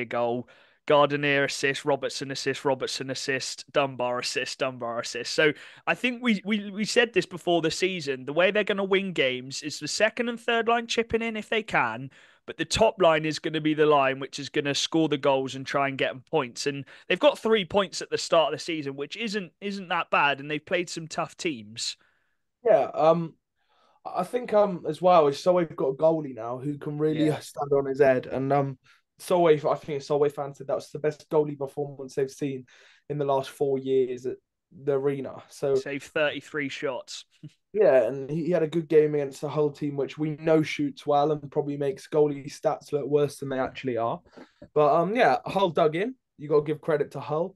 goal, Gardenier assist, Robertson assist, Dunbar assist, Dunbar assist. So I think we said this before the season. The way they're going to win games is the second and third line chipping in if they can, but the top line is going to be the line which is going to score the goals and try and get them points. And they've got 3 points at the start of the season, which isn't that bad, and they've played some tough teams. Yeah. I think as well is so we've got a goalie now who can really Yeah. stand on his head, and Solway, I think Solway fans said that was the best goalie performance they've seen in the last 4 years at the arena. So Save 33 shots. yeah, and he had a good game against the Hull team, which we know shoots well and probably makes goalie stats look worse than they actually are. But yeah, Hull dug in. You got to give credit to Hull.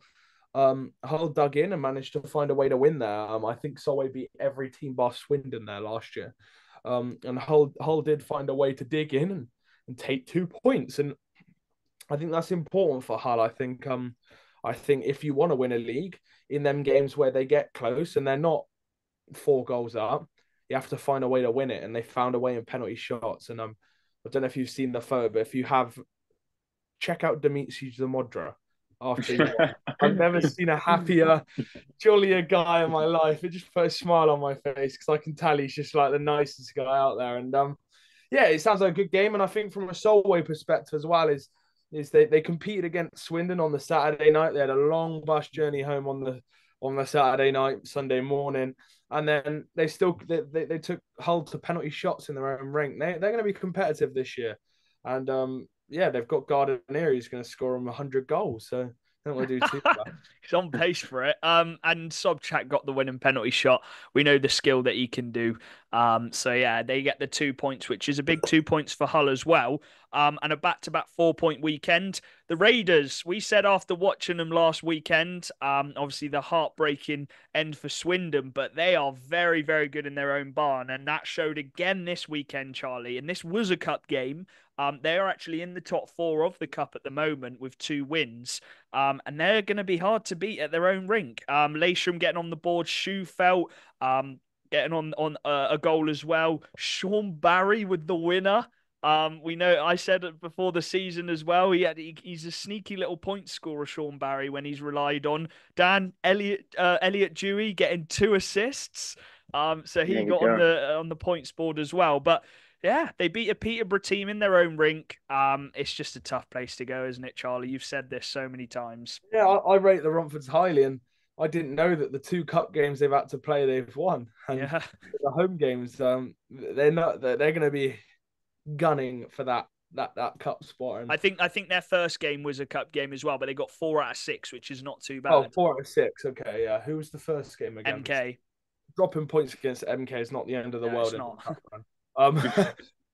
Hull dug in and managed to find a way to win there. I think Solway beat every team bar Swindon there last year. And Hull did find a way to dig in and take 2 points. And I think that's important for Hull. I think if you want to win a league in them games where they get close and they're not 4 goals up, you have to find a way to win it. And they found a way in penalty shots. And I don't know if you've seen the photo, but if you have, check out Dimitri Zamodra after you won. I've never seen a happier, jollier guy in my life. It just put a smile on my face because I can tell he's just like the nicest guy out there. And yeah, it sounds like a good game. And I think from a Solway perspective as well is they competed against Swindon on the Saturday night. They had a long bus journey home on the Saturday night, Sunday morning, and then they took Hull to penalty shots in their own ring. They're going to be competitive this year, and yeah, they've got Gardner who's going to score them 100 goals. So I don't want to do too bad. He's on pace for it. And Sobchak got the winning penalty shot. We know the skill that he can do. So yeah, they get the 2 points, which is a big 2 points for Hull as well. And a back-to-back 4-point weekend. The Raiders, we said after watching them last weekend, obviously the heartbreaking end for Swindon, but they are very, very good in their own barn. And that showed again this weekend, Charlie. And this was a cup game. They are actually in the top 4 of the cup at the moment with 2 wins. And they're going to be hard to beat at their own rink. Leysham getting on the board, Schufelt getting on a goal as well. Sean Barry with the winner. We know I said it before the season as well. He's a sneaky little point scorer, Sean Barry, when he's relied on. Elliot Dewey getting 2 assists. So he got on the points board as well. But yeah, they beat a Peterborough team in their own rink. It's just a tough place to go, isn't it, Charlie? You've said this so many times. Yeah, I rate the Romfords highly, and I didn't know that the 2 cup games they've had to play, they've won. And Yeah. the home games, they're going to be gunning for that cup spot. And I think their first game was a cup game as well, but they got 4 out of 6, which is not too bad. Oh, 4 out of 6. Okay, yeah. Who was the first game against? MK. Dropping points against MK is not the end of the world. It's not.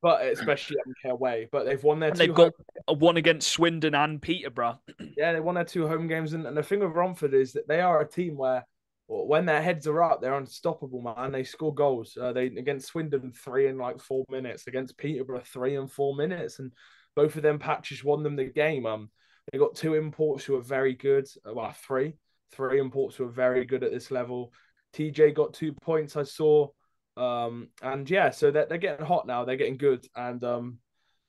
But especially MK away. But they've won their 2 they've got a one against Swindon and Peterborough. Yeah, they won their 2 home games. And the thing with Romford is that they are a team where when their heads are up, they're unstoppable, man. They score goals. They against Swindon 3 in like 4 minutes, against Peterborough 3 in 4 minutes, and both of them patches won them the game. They got 2 imports who are very good. Well, three imports who are very good at this level. TJ got 2 points, I saw. And yeah, so they're getting hot now. They're getting good, and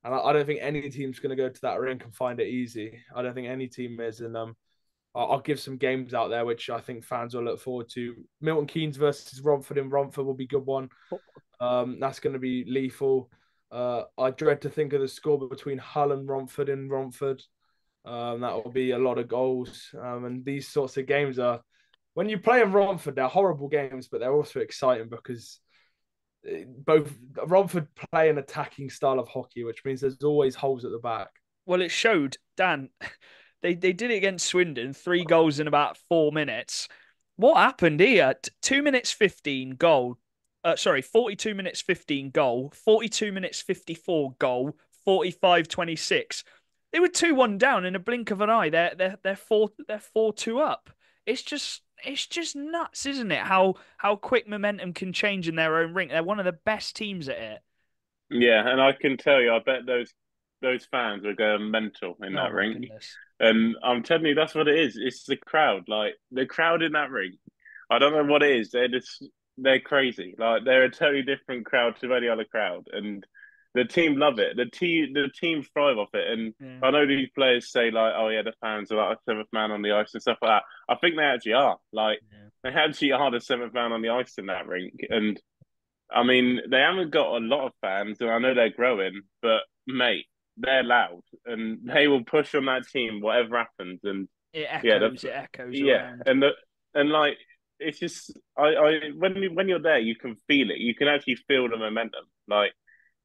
I don't think any team's going to go to that rink and find it easy. I don't think any team is, and I'll give some games out there which I think fans will look forward to. Milton Keynes versus Romford in Romford will be a good one. That's going to be lethal. I dread to think of the score between Hull and Romford in Romford. That will be a lot of goals. And these sorts of games are, when you play in Romford, they're horrible games, but they're also exciting because both Romford play an attacking style of hockey, which means there's always holes at the back. Well, it showed, Dan. They did it against Swindon, 3 goals in about 4 minutes. What happened here? 2 minutes 15 goal. 42 minutes 15 goal. 42 minutes 54 goal. 45-26. They were 2-1 down in a blink of an eye. They're 4-2 up. It's just nuts, isn't it? How quick momentum can change in their own rink. They're one of the best teams at it. Yeah, and I can tell you, I bet those fans are going mental in that rink. Goodness. And I'm telling you, that's what it is. It's the crowd. Like the crowd in that rink. I don't know what it is. They're crazy. Like they're a totally different crowd to any other crowd, and the team love it. The team thrive off it. And Yeah. I know these players say like, "Oh yeah, the fans are like a 7th man on the ice and stuff like that." I think they actually are. Like they actually are the 7th man on the ice in that rink. And I mean, they haven't got a lot of fans, and I know they're growing, but mate, they're loud and they will push on that team whatever happens. And It echoes around. and like it's just I when you're there, you can feel it. You can actually feel the momentum. Like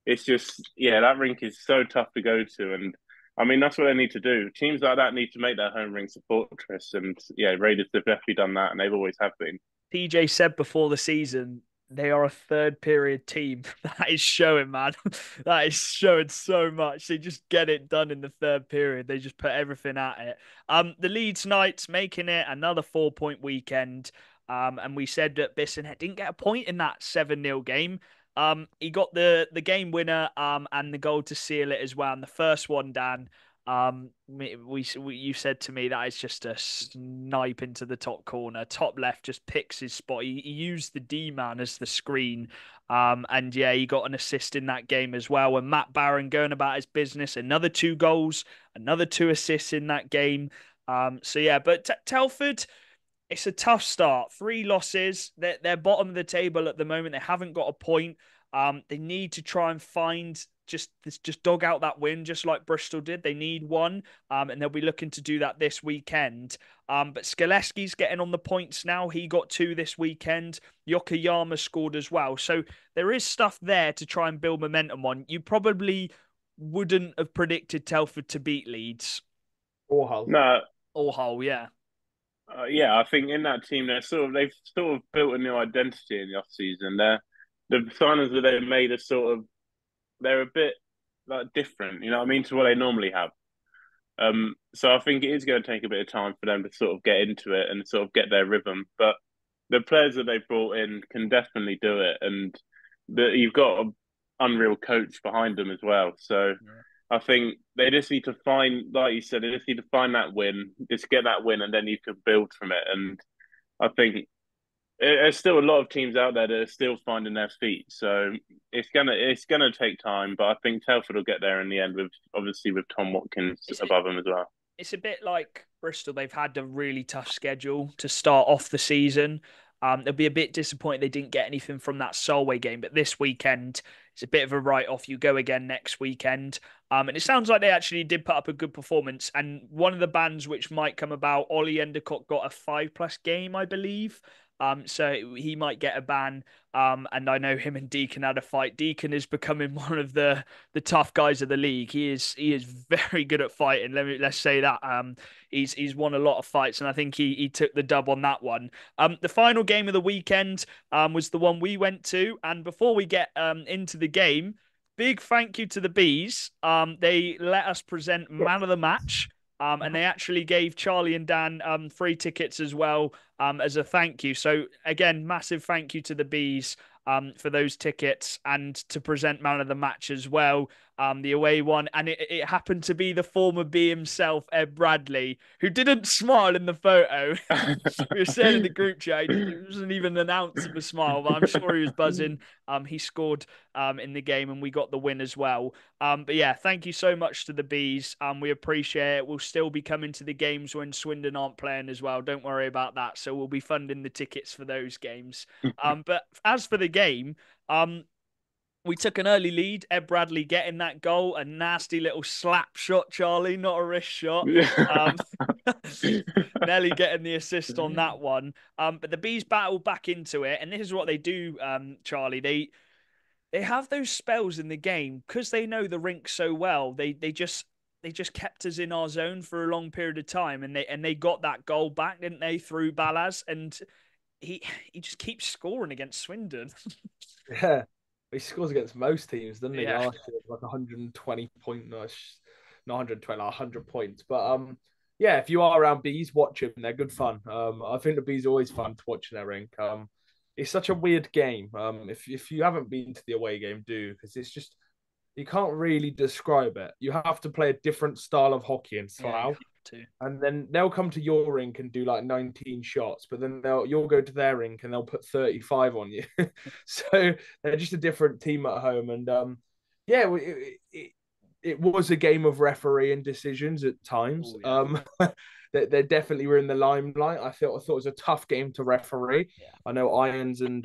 it's just that rink is so tough to go to, and I mean that's what they need to do. Teams like that need to make their home rinks a fortress, and Raiders have definitely done that, and they've always have been. TJ said before the season they are a third period team. That is showing, man. That is showing so much. They just get it done in the third period. They just put everything at it. The Leeds Knights making it another 4-point weekend. And we said that Bissonnette didn't get a point in that 7-0 game. He got the game winner and the goal to seal it as well. And the first one, Dan, you said to me that is just a snipe into the top corner, top left, just picks his spot. He used the D man as the screen, and yeah, he got an assist in that game as well. And Matt Barron going about his business, another 2 goals, another 2 assists in that game. So yeah, but Telford, it's a tough start. 3 losses. They're bottom of the table at the moment. They haven't got a point. They need to try and find just dog out that win, just like Bristol did. They need one, and they'll be looking to do that this weekend. But Skaleski's getting on the points now. He got 2 this weekend. Yokoyama scored as well. So there is stuff there to try and build momentum on. You probably wouldn't have predicted Telford to beat Leeds Or Hull. No, or Hull, yeah. yeah, I think in that team they've sort of built a new identity in the off season. The signings that they've made are they're a bit like different, you know what I mean, to what they normally have. So I think it is going to take a bit of time for them to sort of get into it and sort of get their rhythm. But the players that they brought in can definitely do it, and you've got an unreal coach behind them as well. So Yeah. I think they just need to find, like you said, they just need to find that win, just get that win, and then you can build from it. And I think there's still a lot of teams out there that are still finding their feet. So it's gonna take time, but I think Telford will get there in the end, with obviously with Tom Watkins It's above them as well. it's a bit like Bristol. They've had a really tough schedule to start off the season. They'll be a bit disappointed they didn't get anything from that Solway game, but this weekend it's a bit of a write-off. You go again next weekend. And it sounds like they actually did put up a good performance. And one of the bans which might come about, Ollie Endicott got a 5+ game, I believe. So he might get a ban. And I know him and Deacon had a fight. Deacon is becoming one of the tough guys of the league. He is very good at fighting. Let's say that. He's won a lot of fights, and I think he took the dub on that one. The final game of the weekend was the one we went to, and before we get into the game, big thank you to the Bees. They let us present man of the match. And they actually gave Charlie and Dan free tickets as well as a thank you. So again, massive thank you to the Bees for those tickets and to present man of the match as well. The away one, and it happened to be the former Bee himself, Ed Bradley, who didn't smile in the photo. We were saying in the group chat, it wasn't even an ounce of a smile, but I'm sure he was buzzing. He scored in the game, and we got the win as well. But yeah, thank you so much to the Bees. We appreciate it. We'll still be coming to the games when Swindon aren't playing as well. Don't worry about that. So we'll be funding the tickets for those games. But as for the game, we took an early lead. Ed Bradley getting that goal, a nasty little slap shot, Charlie, not a wrist shot. Nelly getting the assist on that one. But the Bees battle back into it, and this is what they do, Charlie. They have those spells in the game because they know the rink so well. They just kept us in our zone for a long period of time, and they got that goal back, didn't they, through Balaz, and he just keeps scoring against Swindon. Yeah, he scores against most teams, doesn't he? Yeah. Last year, like 120 point, no, not 120, like 100 points. But yeah, if you are around Bees, watch them. They're good fun. I think the Bees are always fun to watch in their rink. It's such a weird game. If you haven't been to the away game, do, because it's just you can't really describe it. You have to play a different style of hockey in Yeah, Slough. And then they'll come to your rink and do like 19 shots, but then you'll go to their rink and they'll put 35 on you. So they're just a different team at home. And yeah, it was a game of refereeing decisions at times. Ooh, yeah. They definitely were in the limelight. I thought it was a tough game to referee. Yeah. I know Irons and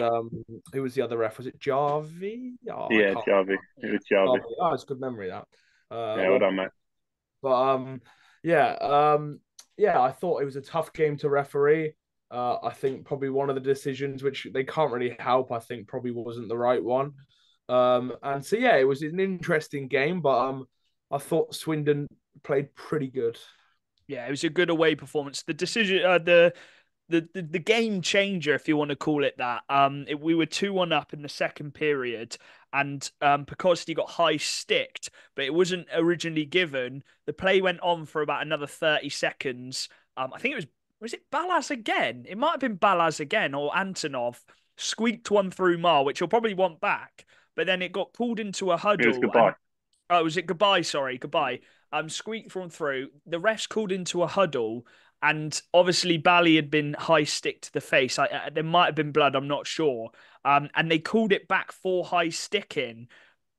who was the other ref? Was it Jarvie? Oh, I Yeah, can't. Jarvie. It was Jarvie. Oh, it's good memory that. Yeah, well done, mate. But yeah, yeah, I thought it was a tough game to referee. I think probably one of the decisions which they can't really help, I think probably wasn't the right one. And so yeah, it was an interesting game, but I thought Swindon played pretty good. Yeah, it was a good away performance. The decision, the game changer, if you want to call it that. We were 2-1 up in the second period, and Pekosti got high sticked, but it wasn't originally given. The play went on for about another 30 seconds. I think it was it Balaz again? It might have been Balaz again or Antonov squeaked one through Mar, which he'll probably want back. But then it got pulled into a It was huddle, goodbye. and oh, was it goodbye? Sorry, goodbye. Squeaked from through. The refs called into a huddle, and obviously Bally had been high stick to the face. There might have been blood. I'm not sure. And they called it back for high sticking,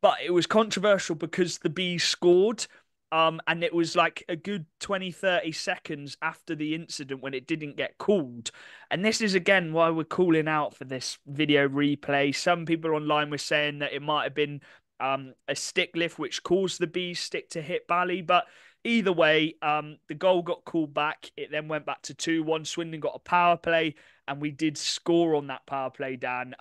but it was controversial because the Bees scored. And it was like a good 20, 30 seconds after the incident when it didn't get called. And this is again why we're calling out for this video replay. Some people online were saying that it might have been a stick lift which caused the Bees stick to hit Bally. But either way, the goal got called back. It then went back to 2-1. Swindon got a power play, and we did score on that power play, Dan.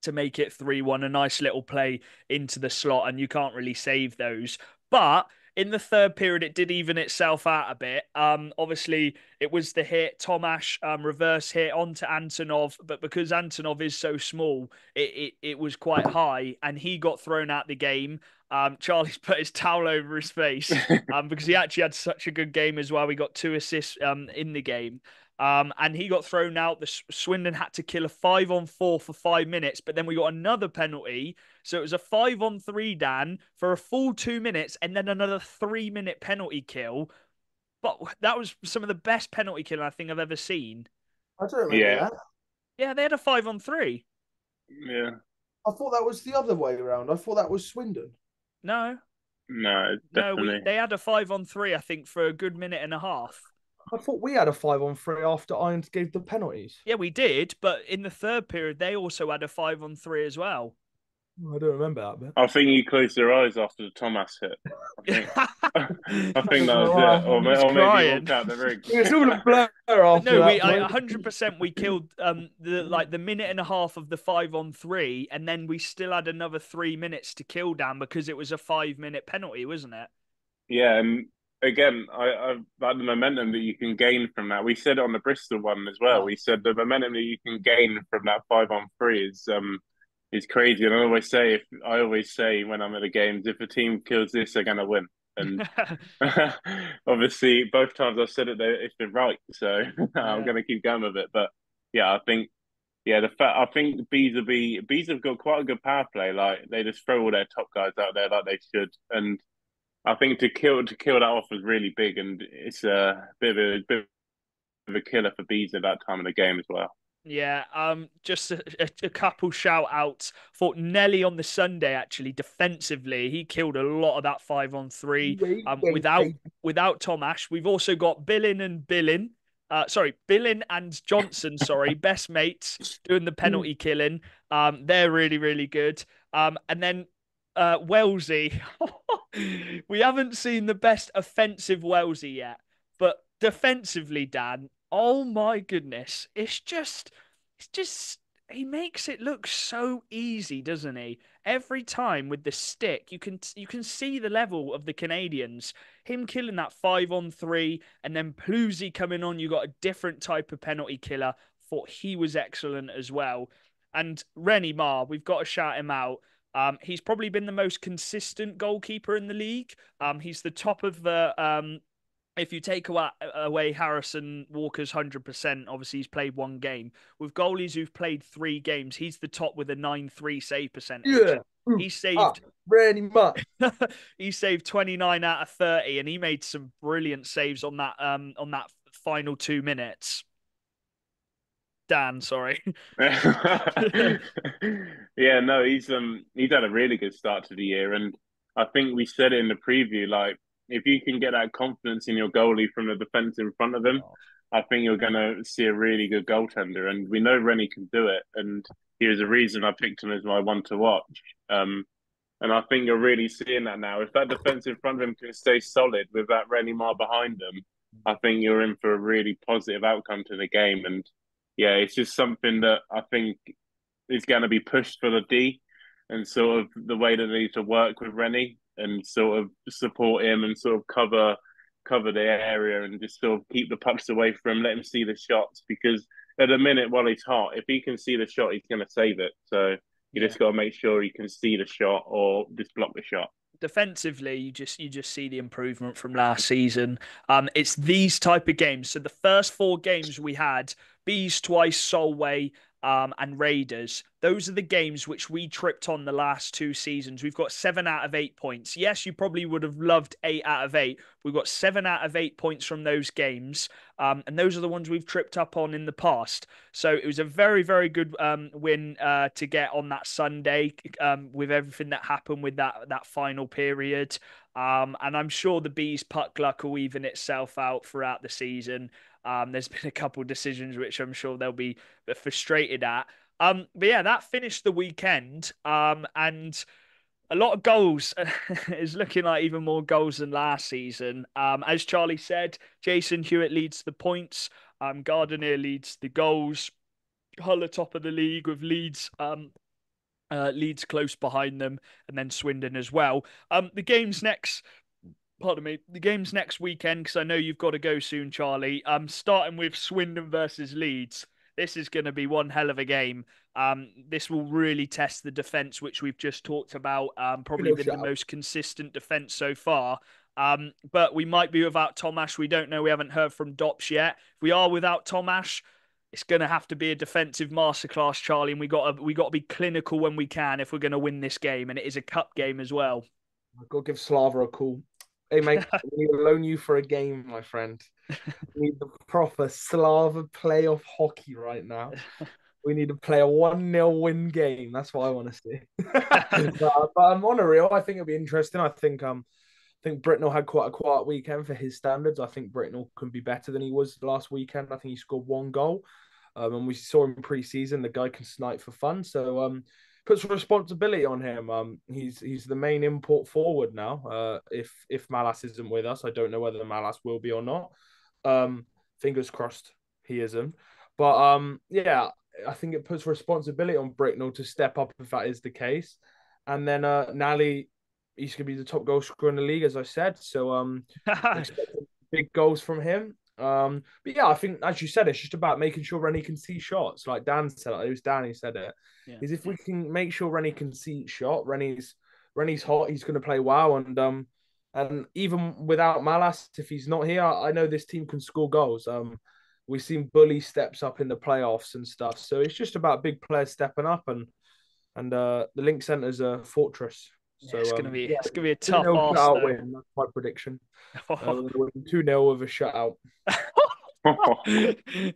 To make it 3-1, a nice little play into the slot, and you can't really save those. But in the third period, it did even itself out a bit. Obviously, it was the hit, Tomash reverse hit onto Antonov, but because Antonov is so small, it was quite high, and he got thrown out the game. Charlie's put his towel over his face because he actually had such a good game as well. We got 2 assists in the game. And he got thrown out. The Swindon had to kill a 5-on-4 for 5 minutes, but then we got another penalty. So it was a 5-on-3, Dan, for a full 2 minutes, and then another 3-minute penalty kill. But that was some of the best penalty killing I think I've ever seen. I don't remember Yeah. that. Yeah, they had a 5-on-3. Yeah. I thought that was the other way around. I thought that was Swindon. No, No, no, definitely. they had a 5-on-3, I think, for a good minute and a half. I thought we had a 5-on-3 after Irons gave the penalties. Yeah, we did, but in the third period, they also had a 5-on-3 as well. I don't remember that bit. I think you closed your eyes after the Thomas hit. I think I think that was it. Or, He's or maybe crying. walked out the ring. It's all a blur after No, that. 100% we killed the minute and a half of the 5-on-3, and then we still had another 3 minutes to kill Dan because it was a 5-minute penalty, wasn't it? Yeah, and again, I like the momentum that you can gain from that. We said it on the Bristol one as well. Oh. We said the momentum that you can gain from that 5-on-3 is crazy. And I always say when I'm at the games, if a team kills this, they're gonna win. And obviously, both times I've said it, it's been right. So I'm gonna keep going with it. But yeah, I think I think the Bees have got quite a good power play. Like they just throw all their top guys out there like they should, and I think to kill that off was really big, and it's a bit of a killer for Bees at that time of the game as well. Yeah, just a couple shout outs. Thought Nelly on the Sunday actually defensively, he killed a lot of that 5-on-3. Without Tom Ash, we've also got Billin and Johnson, best mates doing the penalty killing. They're really, really good. And then Wellesley, we haven't seen the best offensive Wellesley yet, but defensively, Dan, oh my goodness, it's just he makes it look so easy, doesn't he? Every time with the stick, you can see the level of the Canadians. Him killing that 5-on-3, and then Ploozy coming on, you got a different type of penalty killer. Thought he was excellent as well. And Rennie Marr, we've got to shout him out. He's probably been the most consistent goalkeeper in the league. He's the top of the if you take away Harrison Walker's 100%, obviously he's played 1 game. With goalies who've played 3 games, he's the top with a 9.3 save percentage. Yeah. He saved Randy Mutt. he saved 29 out of 30, and he made some brilliant saves on that final 2 minutes. Dan, sorry. Yeah, no, he's had a really good start to the year, and I think we said it in the preview, like if you can get that confidence in your goalie from the defense in front of him, I think you're going to see a really good goaltender. And we know Rennie can do it. And here's a reason I picked him as my one to watch. And I think you're really seeing that now. If that defense in front of him can stay solid with that Rennie Mar behind him, I think you're in for a really positive outcome to the game. And yeah, it's just something that I think is going to be pushed for the D, and sort of the way that they need to work with Rennie and sort of support him and sort of cover cover the area and just sort of keep the pucks away from him, let him see the shots. Because at the minute, while he's hot, if he can see the shot, he's going to save it. So you Yeah. just got to make sure he can see the shot or just block the shot. Defensively, you just see the improvement from last season. It's these type of games. So the first four games we had, Bees twice, Solway, and Raiders. Those are the games which we tripped on the last two seasons. We've got 7 out of 8 points. Yes, you probably would have loved 8 out of 8. We've got 7 out of 8 points from those games. And those are the ones we've tripped up on in the past. So it was a very, very good win to get on that Sunday with everything that happened with that final period. And I'm sure the Bees' puck luck will even itself out throughout the season. There's been a couple of decisions which I'm sure they'll be frustrated at. But yeah, that finished the weekend. And a lot of goals. It's looking like even more goals than last season. As Charlie said, Jason Hewitt leads the points. Gardiner leads the goals. Hull at top of the league with Leeds close behind them, and then Swindon as well. The game's next. Pardon me. The game's next weekend because I know you've got to go soon, Charlie. Starting with Swindon versus Leeds. This is going to be one hell of a game. This will really test the defense, which we've just talked about. Probably been the most consistent defense so far. But we might be without Tomash. We don't know. We haven't heard from Dops yet. If we are without Tomash, it's going to have to be a defensive masterclass, Charlie. And we got to be clinical when we can if we're going to win this game. And it is a cup game as well. I've got to give Slava a call. Hey, mate, we need to loan you for a game, my friend. We need the proper Slava playoff hockey right now. We need to play a 1-0 win game. That's what I want to see. But on a real, I think it'll be interesting. I think Britnell had quite a quiet weekend for his standards. I think Britnell can be better than he was last weekend. I think he scored 1 goal. And we saw him pre-season. The guy can snipe for fun. So puts responsibility on him. He's the main import forward now. If Malas isn't with us, I don't know whether Malas will be or not. Fingers crossed he isn't. But yeah, I think it puts responsibility on Bricknell to step up if that is the case. And then Nally, he's gonna be the top goal scorer in the league, as I said. So expecting big goals from him. But yeah, I think as you said, it's just about making sure Rennie can see shots. Like Dan said, it was Dan who said it. Yeah. Is if we can make sure Rennie can see each shot, Rennie's hot, he's going to play well. And even without Malas, if he's not here, I know this team can score goals. We've seen Bully steps up in the playoffs and stuff. So it's just about big players stepping up, and the Link Centre's a fortress. So it's gonna be a tough 2-0 shutout win. That's my prediction. 2-0 with a shutout.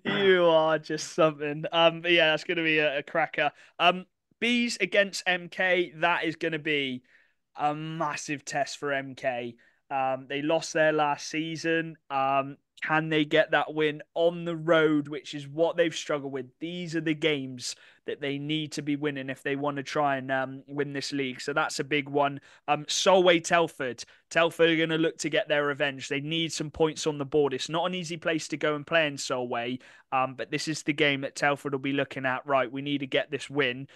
You are just something. But yeah, that's gonna be a cracker. Bees against MK. That is gonna be a massive test for MK. They lost their last season. Can they get that win on the road, which is what they've struggled with? These are the games that they need to be winning if they want to try and win this league. So that's a big one. Solway Telford. Telford are going to look to get their revenge. They need some points on the board. It's not an easy place to go and play in Solway, but this is the game that Telford will be looking at. Right, we need to get this win.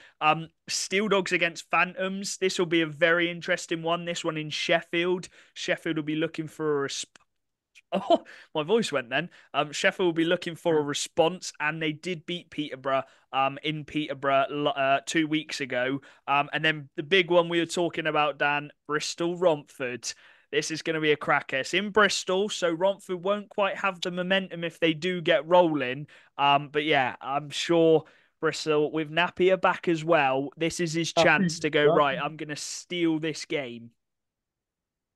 Steel Dogs against Phantoms. This will be a very interesting one. This one in Sheffield. Sheffield will be looking for a Oh, my voice went then. Sheffield will be looking for a response, and they did beat Peterborough in Peterborough 2 weeks ago. And then the big one we were talking about, Dan, Bristol Romford. This is going to be a cracker. It's in Bristol, so Romford won't quite have the momentum if they do get rolling. But yeah, I'm sure Bristol, with Napier back as well, this is his chance to go, right, I'm going to steal this game.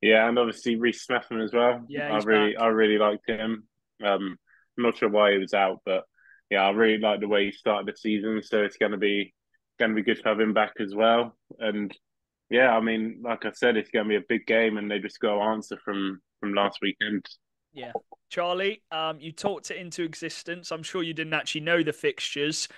Yeah, and obviously Reece Smethan as well. Yeah, I really liked him. I'm not sure why he was out, but yeah, I really like the way he started the season. So it's going to be good to have him back as well. And yeah, I mean, like I said, it's going to be a big game, and they just got to answer from last weekend. Yeah, Charlie, you talked it into existence. I'm sure you didn't actually know the fixtures.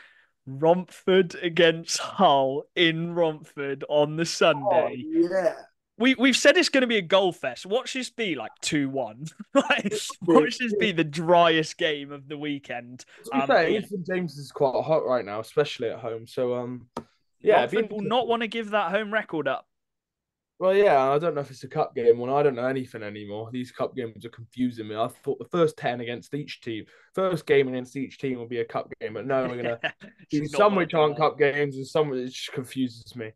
Romford against Hull in Romford on the Sunday. Oh, yeah. We've said it's going to be a goal fest. Watch this be like 2-1. Watch this be the driest game of the weekend. To be fair, Ethan James is quite hot right now, especially at home. So yeah, Romford will not want to give that home record up. Well, yeah, I don't know if it's a cup game one. I don't know anything anymore. These cup games are confusing me. I thought the first 10 against each team, first game against each team will be a cup game, but no, we're gonna It's do not some which working aren't out. cup games and some which just confuses me.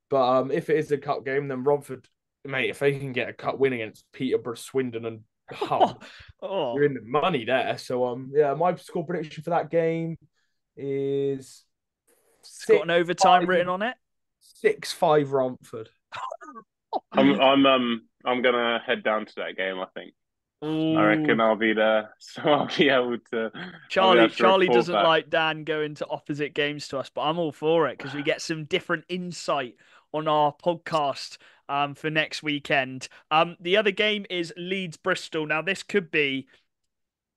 But if it is a cup game, then Romford, mate, if they can get a cup win against Peterborough, Swindon, and Hull, you're Oh, in the money there. So yeah, my score prediction for that game is it's got an six overtime five written on it. 6-5 Romford. I'm gonna head down to that game. I think. I reckon Ooh. I'll be there, so I'll be Charlie able to Charlie report doesn't back. like Dan going to opposite games to us, but I'm all for it because we get some different insight on our podcast for next weekend. The other game is Leeds Bristol. Now this could be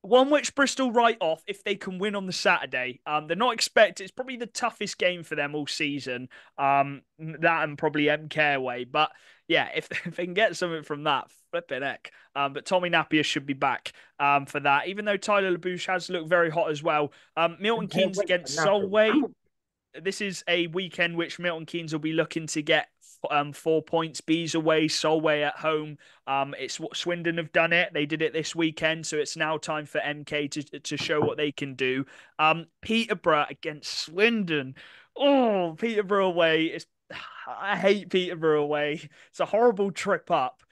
one which Bristol write off if they can win on the Saturday. They're not expected. It's probably the toughest game for them all season. That and probably MK away. But yeah, if they can get something from that, flipping heck. But Tommy Napier should be back for that. Even though Tyler LaBouche has looked very hot as well. Milton Can't Keynes wait for against Napoli. Solway. This is a weekend which Milton Keynes will be looking to get 4 points. Bees away, Solway at home. It's what Swindon have done it. They did it this weekend, so it's now time for MK to show what they can do. Peterborough against Swindon. Oh, Peterborough away. I hate Peterborough away. It's a horrible trip up.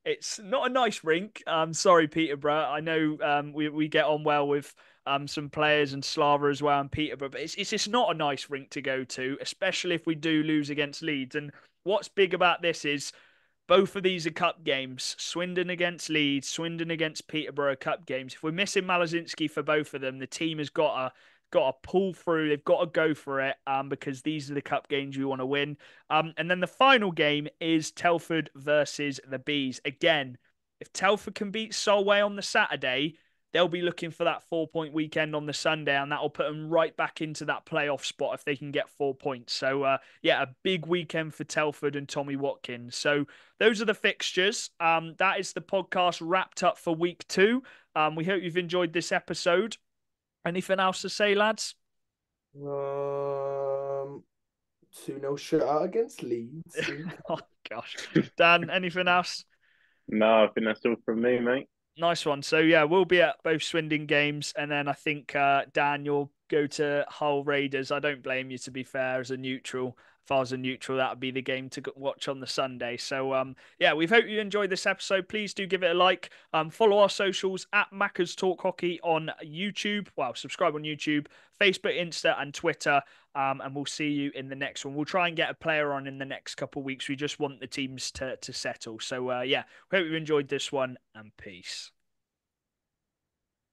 It's not a nice rink. Sorry, Peterborough. I know we get on well with some players and Slava as well and Peterborough, but it's just not a nice rink to go to, especially if we do lose against Leeds. And what's big about this is both of these are cup games. Swindon against Leeds, Swindon against Peterborough cup games. If we're missing Malazinski for both of them, the team has got to pull through. They've got to go for it because these are the cup games we want to win. And then the final game is Telford versus the Bees. Again, if Telford can beat Solway on the Saturday, they'll be looking for that 4 point weekend on the Sunday, and that'll put them right back into that playoff spot if they can get 4 points. So, yeah, a big weekend for Telford and Tommy Watkins. So, those are the fixtures. That is the podcast wrapped up for week 2. We hope you've enjoyed this episode. Anything else to say, lads? Um, 2-0 shutout against Leeds. Oh, gosh. Dan, anything else? No, I think that's all from me, mate. Nice one. So, yeah, we'll be at both Swindon games. And then I think, Dan, you'll go to Hull Raiders. I don't blame you, to be fair, as a neutral. If I was a neutral, that would be the game to watch on the Sunday. So, yeah, we hope you enjoyed this episode. Please do give it a like. Follow our socials at Macca's Talk Hockey on YouTube. Well, subscribe on YouTube, Facebook, Insta, and Twitter. And we'll see you in the next one. We'll try and get a player on in the next couple of weeks. We just want the teams to settle. So, yeah, hope you enjoyed this one, and peace.